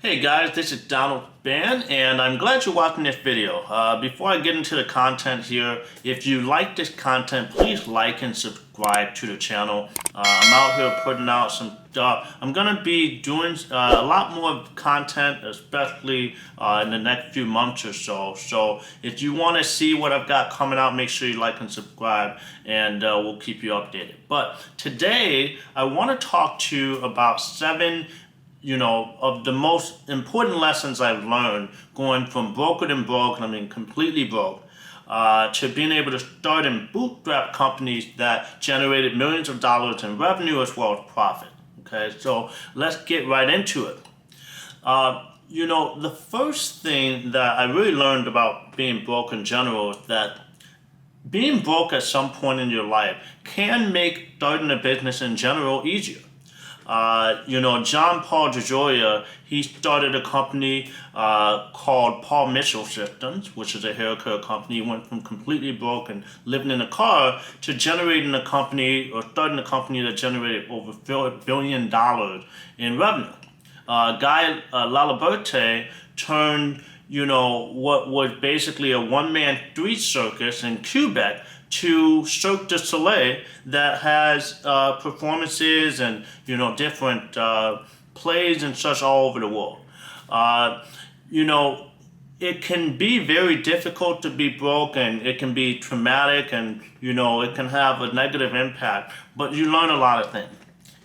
Hey guys, this is Donald Ban, and I'm glad you're watching this video. Before I get into the content here, if you like this content, please like and subscribe to the channel. I'm out here putting out some I'm going to be doing a lot more content, especially in the next few months or so. So if you want to see what I've got coming out, make sure you like and subscribe, and we'll keep you updated. But today, I want to talk to you about 7 of the most important lessons I've learned going from broker and broke, and I mean completely broke, to being able to start and bootstrap companies that generated millions of dollars in revenue as well as profit. Okay, so let's get right into it. The first thing that I really learned about being broke in general is that being broke at some point in your life can make starting a business in general easier. John Paul DeJoria, he started a company called Paul Mitchell Systems, which is a hair care company. He went from completely broke and living in a car to generating a company or starting a company that generated over $1 billion in revenue. Guy Laliberte turned, what was basically a one-man street circus in Quebec to Cirque du Soleil that has performances and different plays and such all over the world. It can be very difficult to be broke, and it can be traumatic, and it can have a negative impact, but you learn a lot of things.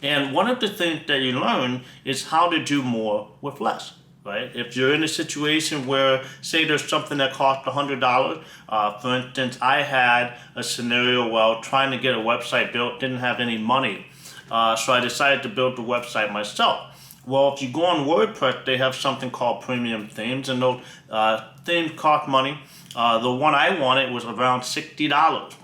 And one of the things that you learn is how to do more with less. Right? If you're in a situation where, say, there's something that costs $100, for instance, I had a scenario where trying to get a website built, didn't have any money, so I decided to build the website myself. Well, if you go on WordPress, they have something called premium themes, and those themes cost money. The one I wanted was around $60.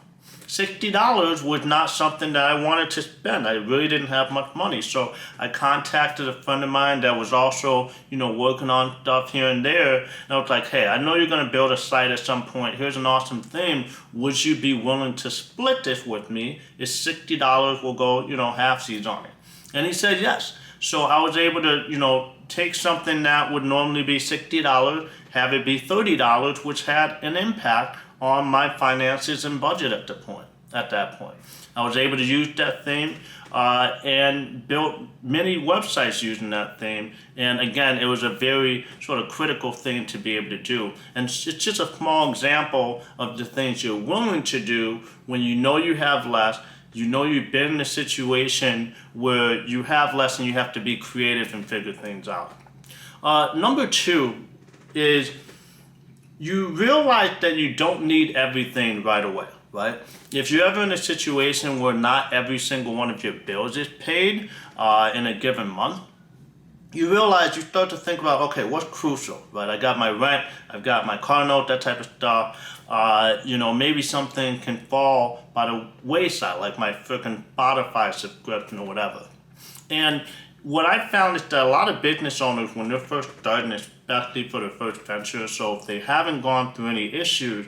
$60 was not something that I wanted to spend. I really didn't have much money. So I contacted a friend of mine that was also, working on stuff here and there. And I was like, hey, I know you're going to build a site at some point. Here's an awesome theme. Would you be willing to split this with me? It's $60. We'll go, halfsies on it. And he said yes. So I was able to, take something that would normally be $60, have it be $30, which had an impact on my finances and budget at that point. I was able to use that theme and built many websites using that theme. And again, it was a very sort of critical thing to be able to do. And it's just a small example of the things you're willing to do when you have less. You've been in a situation where you have less and you have to be creative and figure things out. Number 2 is you realize that you don't need everything right away, right? If you're ever in a situation where not every single one of your bills is paid in a given month, you realize, you start to think about, okay, what's crucial, right? I got my rent, I've got my car note, that type of stuff. Maybe something can fall by the wayside, like my freaking Spotify subscription or whatever. And what I found is that a lot of business owners, when they're first starting, especially for their first venture, so if they haven't gone through any issues,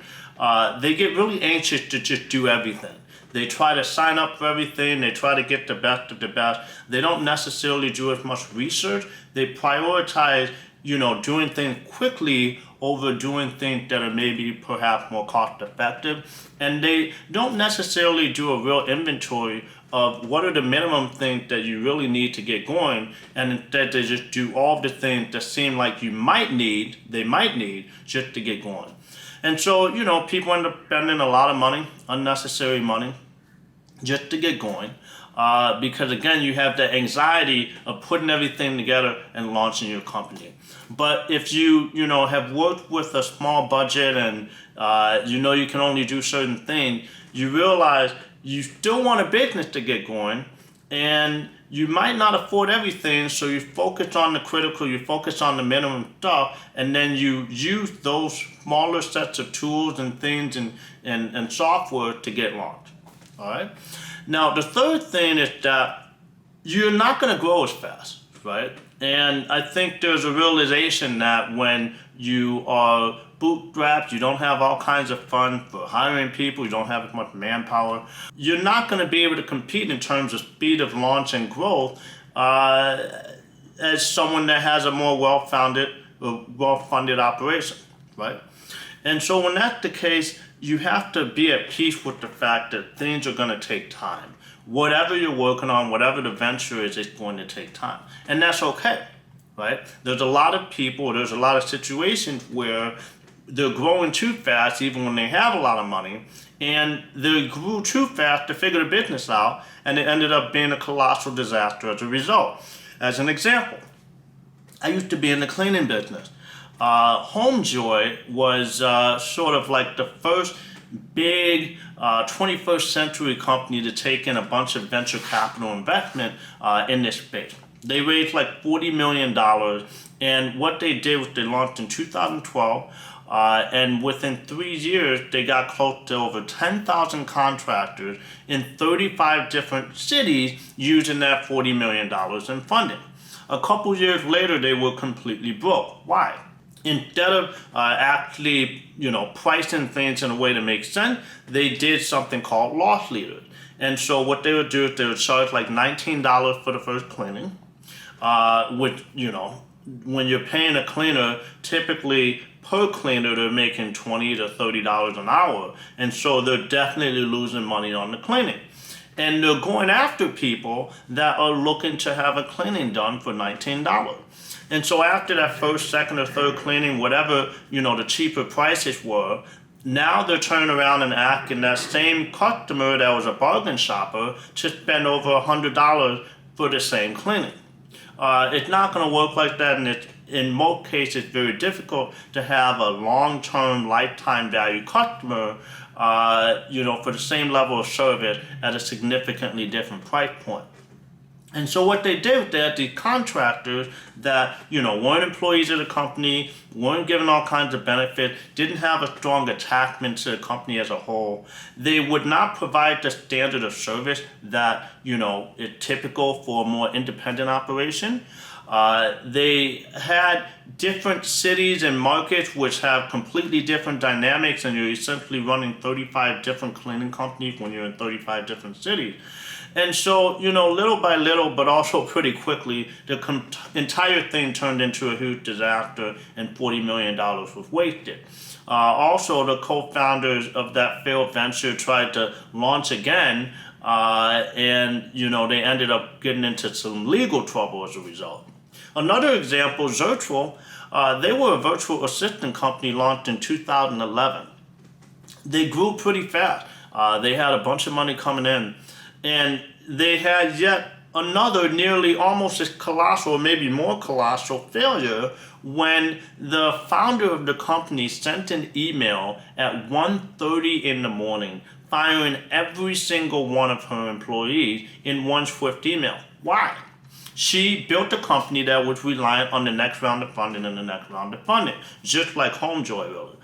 they get really anxious to just do everything. They try to sign up for everything. They try to get the best of the best. They don't necessarily do as much research. They prioritize, doing things quickly over doing things that are maybe perhaps more cost effective. And they don't necessarily do a real inventory of what are the minimum things that you really need to get going, and instead they just do all the things that seem like they might need just to get going. And so, people end up spending a lot of money, unnecessary money, just to get going. Because again, you have the anxiety of putting everything together and launching your company. But if you, have worked with a small budget and, you can only do certain things, you realize you still want a business to get going, and you might not afford everything, so you focus on the critical, you focus on the minimum stuff, and then you use those smaller sets of tools and things and software to get launched. All right? Now, the third thing is that you're not going to grow as fast, right? And I think there's a realization that when you are bootstrapped, you don't have all kinds of funds for hiring people, you don't have as much manpower, you're not going to be able to compete in terms of speed of launch and growth as someone that has a more well-funded operation, right? And so when that's the case, you have to be at peace with the fact that things are going to take time. Whatever you're working on, whatever the venture is, it's going to take time. And that's okay, right? There's a lot of people, there's a lot of situations where they're growing too fast even when they have a lot of money, and they grew too fast to figure the business out, and it ended up being a colossal disaster as a result. As an example, I used to be in the cleaning business. HomeJoy was sort of like the first big 21st century company to take in a bunch of venture capital investment in this space. They raised like $40 million, and what they did was they launched in 2012, and within 3 years they got close to over 10,000 contractors in 35 different cities using that $40 million in funding. A couple years later, they were completely broke. Why? Instead of actually, pricing things in a way that makes sense, they did something called loss leaders. And so what they would do is they would charge like $19 for the first cleaning, which, when you're paying a cleaner, typically per cleaner, they're making $20 to $30 an hour. And so they're definitely losing money on the cleaning. And they're going after people that are looking to have a cleaning done for $19. And so after that first, second, or third cleaning, whatever, the cheaper prices were, now they're turning around and asking that same customer that was a bargain shopper to spend over $100 for the same cleaning. It's not going to work like that, and in most cases, it's very difficult to have a long-term, lifetime value customer, for the same level of service at a significantly different price point. And so what they did, they had these contractors that, weren't employees of the company, weren't given all kinds of benefits, didn't have a strong attachment to the company as a whole. They would not provide the standard of service that, is typical for a more independent operation. They had different cities and markets which have completely different dynamics, and you're essentially running 35 different cleaning companies when you're in 35 different cities. And so, little by little, but also pretty quickly, the entire thing turned into a huge disaster, and $40 million was wasted. Also, the co-founders of that failed venture tried to launch again, and they ended up getting into some legal trouble as a result. Another example, Zirtual, they were a virtual assistant company launched in 2011. They grew pretty fast. They had a bunch of money coming in, and they had yet another nearly almost as colossal, or maybe more colossal, failure when the founder of the company sent an email at 1:30 in the morning firing every single one of her employees in one swift email. Why? She built a company that was reliant on the next round of funding and the next round of funding, just like HomeJoy really.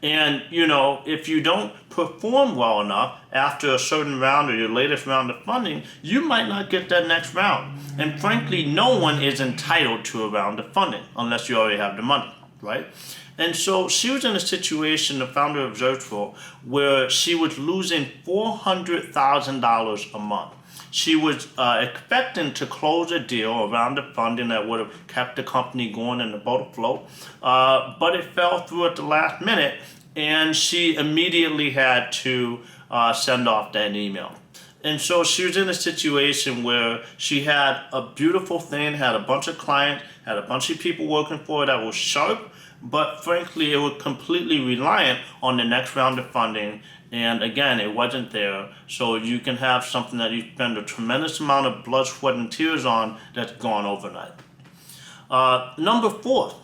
And, if you don't perform well enough after a certain round or your latest round of funding, you might not get that next round. And frankly, no one is entitled to a round of funding unless you already have the money, right? And so she was in a situation, the founder of Zirtual, where she was losing $400,000 a month. She was expecting to close a deal around the funding that would have kept the company going and the boat afloat, but it fell through at the last minute, and she immediately had to send off that email. And so she was in a situation where she had a beautiful thing, had a bunch of clients, had a bunch of people working for her that was sharp, but frankly, it was completely reliant on the next round of funding. And again, it wasn't there. So you can have something that you spend a tremendous amount of blood, sweat, and tears on that's gone overnight. Number 4,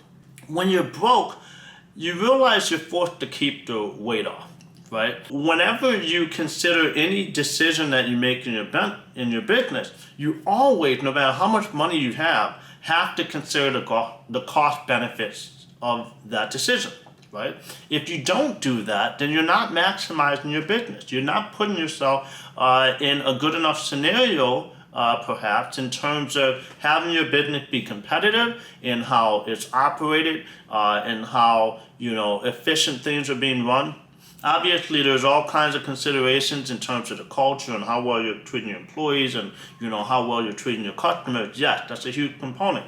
when you're broke, you realize you're forced to keep the weight off, right? Whenever you consider any decision that you make in your business, you always, no matter how much money you have to consider the cost benefits of that decision. Right? If you don't do that, then you're not maximizing your business. You're not putting yourself in a good enough scenario, perhaps, in terms of having your business be competitive in how it's operated, and how efficient things are being run. Obviously, there's all kinds of considerations in terms of the culture and how well you're treating your employees and how well you're treating your customers. Yes, that's a huge component.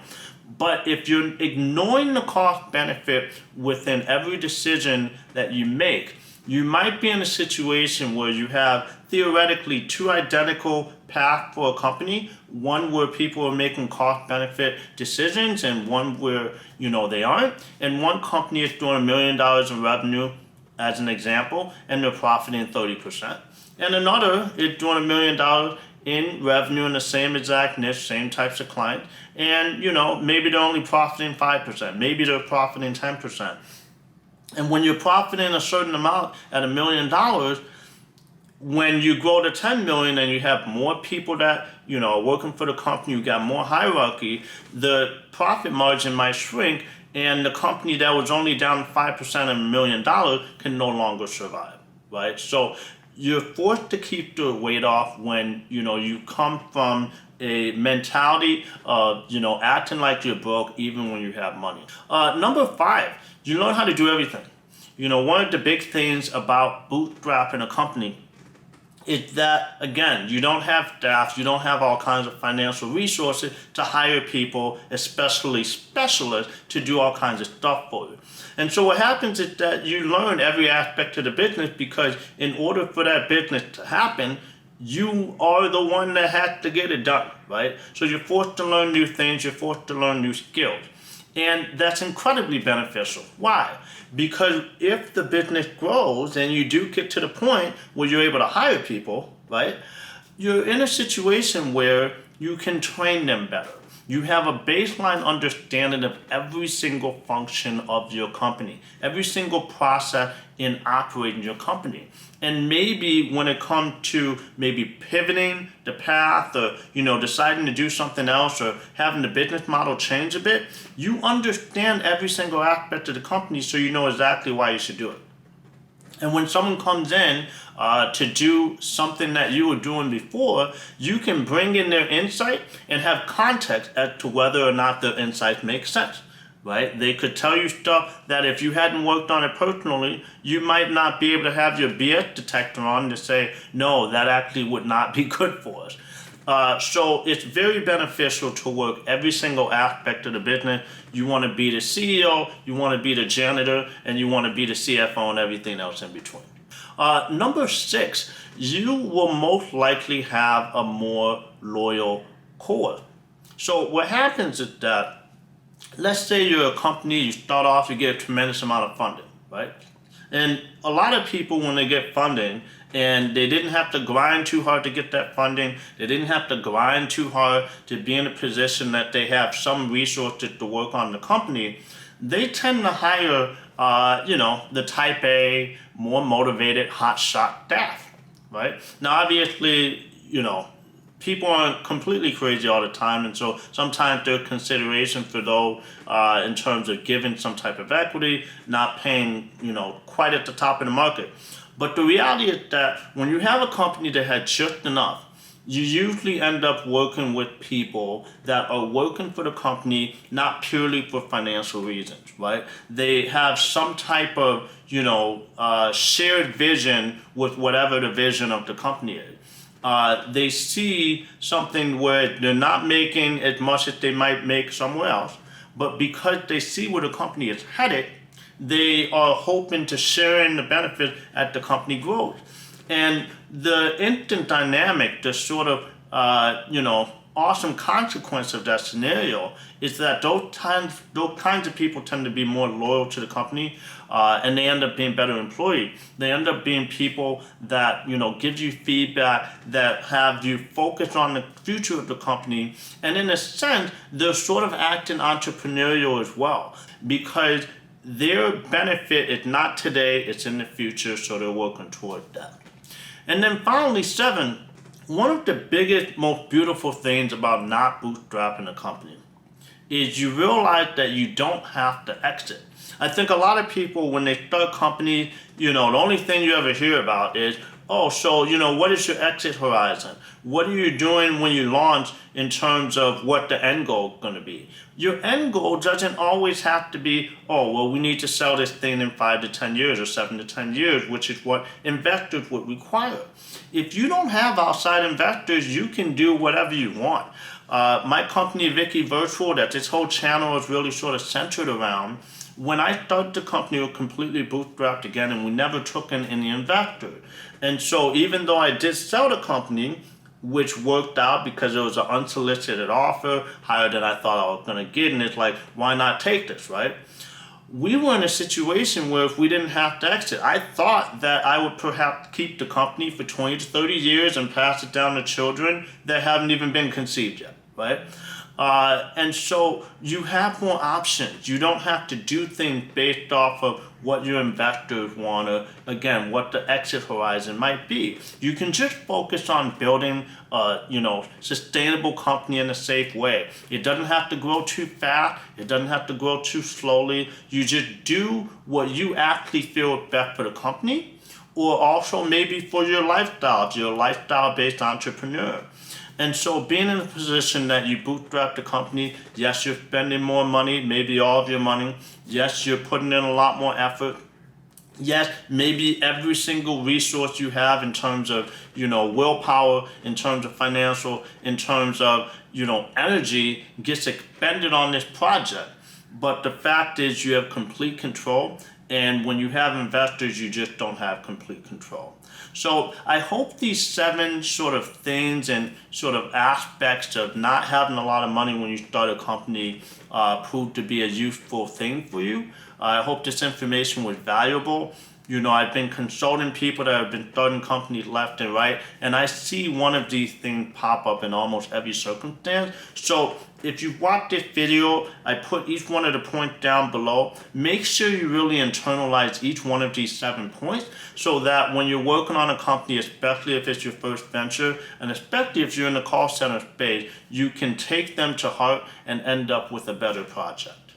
But if you're ignoring the cost benefit within every decision that you make, you might be in a situation where you have theoretically two identical paths for a company, one where people are making cost benefit decisions and one where they aren't, and one company is doing $1 million in revenue as an example and they're profiting 30%, and another is doing $1 million in revenue in the same exact niche, same types of clients, and maybe they're only profiting 5%, maybe they're profiting 10%. And when you're profiting a certain amount at $1 million, when you grow to 10 million and you have more people that are working for the company, you got more hierarchy, the profit margin might shrink, and the company that was only down 5% of $1 million can no longer survive, right? So you're forced to keep the weight off when you come from a mentality of acting like you're broke even when you have money. Number 5, you learn how to do everything. One of the big things about bootstrapping a company is that, again, you don't have staff, you don't have all kinds of financial resources to hire people, especially specialists, to do all kinds of stuff for you. And so what happens is that you learn every aspect of the business, because in order for that business to happen, you are the one that has to get it done, right? So you're forced to learn new things, you're forced to learn new skills. And that's incredibly beneficial. Why? Because if the business grows and you do get to the point where you're able to hire people, right, you're in a situation where you can train them better. You have a baseline understanding of every single function of your company, every single process in operating your company. And maybe when it comes to maybe pivoting the path or deciding to do something else or having the business model change a bit, you understand every single aspect of the company, so you know exactly why you should do it. And when someone comes in to do something that you were doing before, you can bring in their insight and have context as to whether or not their insights make sense, right? They could tell you stuff that if you hadn't worked on it personally, you might not be able to have your BS detector on to say, no, that actually would not be good for us. So it's very beneficial to work every single aspect of the business. You want to be the CEO, you want to be the janitor, and you want to be the CFO and everything else in between. Number 6, you will most likely have a more loyal core. So what happens is that, let's say you're a company, you start off, you get a tremendous amount of funding, right? And a lot of people, when they get funding, and they didn't have to grind too hard to get that funding, they didn't have to grind too hard to be in a position that they have some resources to work on the company, they tend to hire, the type A, more motivated, hotshot staff, right? Now, obviously, people aren't completely crazy all the time, and so sometimes there's consideration for those in terms of giving some type of equity, not paying, quite at the top of the market. But the reality is that when you have a company that had just enough, you usually end up working with people that are working for the company not purely for financial reasons, right? They have some type of, shared vision with whatever the vision of the company is. They see something where they're not making as much as they might make somewhere else, but because they see where the company is headed, they are hoping to share in the benefits as the company grows. And the instant dynamic, the sort of, awesome consequence of that scenario is that those kinds of people tend to be more loyal to the company, and they end up being better employees. They end up being people that, give you feedback, that have you focus on the future of the company. And in a sense, they're sort of acting entrepreneurial as well, because their benefit is not today, it's in the future, so they're working toward that. And then finally, 7, one of the biggest, most beautiful things about not bootstrapping a company is you realize that you don't have to exit. I think a lot of people, when they start companies, the only thing you ever hear about is, oh, so, what is your exit horizon? What are you doing when you launch in terms of what the end goal is going to be? Your end goal doesn't always have to be, oh, well, we need to sell this thing in 5 to 10 years or 7 to 10 years, which is what investors would require. If you don't have outside investors, you can do whatever you want. My company, Vicky Virtual, that this whole channel is really sort of centered around, when I started the company, we were completely bootstrapped again, and we never took in any investor. And so even though I did sell the company, which worked out because it was an unsolicited offer, higher than I thought I was going to get, and it's like, why not take this, right? We were in a situation where if we didn't have to exit, I thought that I would perhaps keep the company for 20 to 30 years and pass it down to children that haven't even been conceived yet, right? And so you have more options. You don't have to do things based off of what your investors want, or again, what the exit horizon might be. You can just focus on building a sustainable company in a safe way. It doesn't have to grow too fast. It doesn't have to grow too slowly. You just do what you actually feel is best for the company, or also maybe for your lifestyle, you're a lifestyle-based entrepreneur. And so being in a position that you bootstrap the company, yes, you're spending more money, maybe all of your money. Yes, you're putting in a lot more effort. Yes, maybe every single resource you have in terms of, willpower, in terms of financial, in terms of, energy gets expended on this project. But the fact is you have complete control. And when you have investors, you just don't have complete control. So I hope these 7 sort of things and sort of aspects of not having a lot of money when you start a company proved to be a useful thing for you. I hope this information was valuable. I've been consulting people that have been starting companies left and right, and I see one of these things pop up in almost every circumstance. So if you watch this video, I put each one of the points down below. Make sure you really internalize each one of these 7 points so that when you're working on a company, especially if it's your first venture, and especially if you're in the call center space, you can take them to heart and end up with a better project.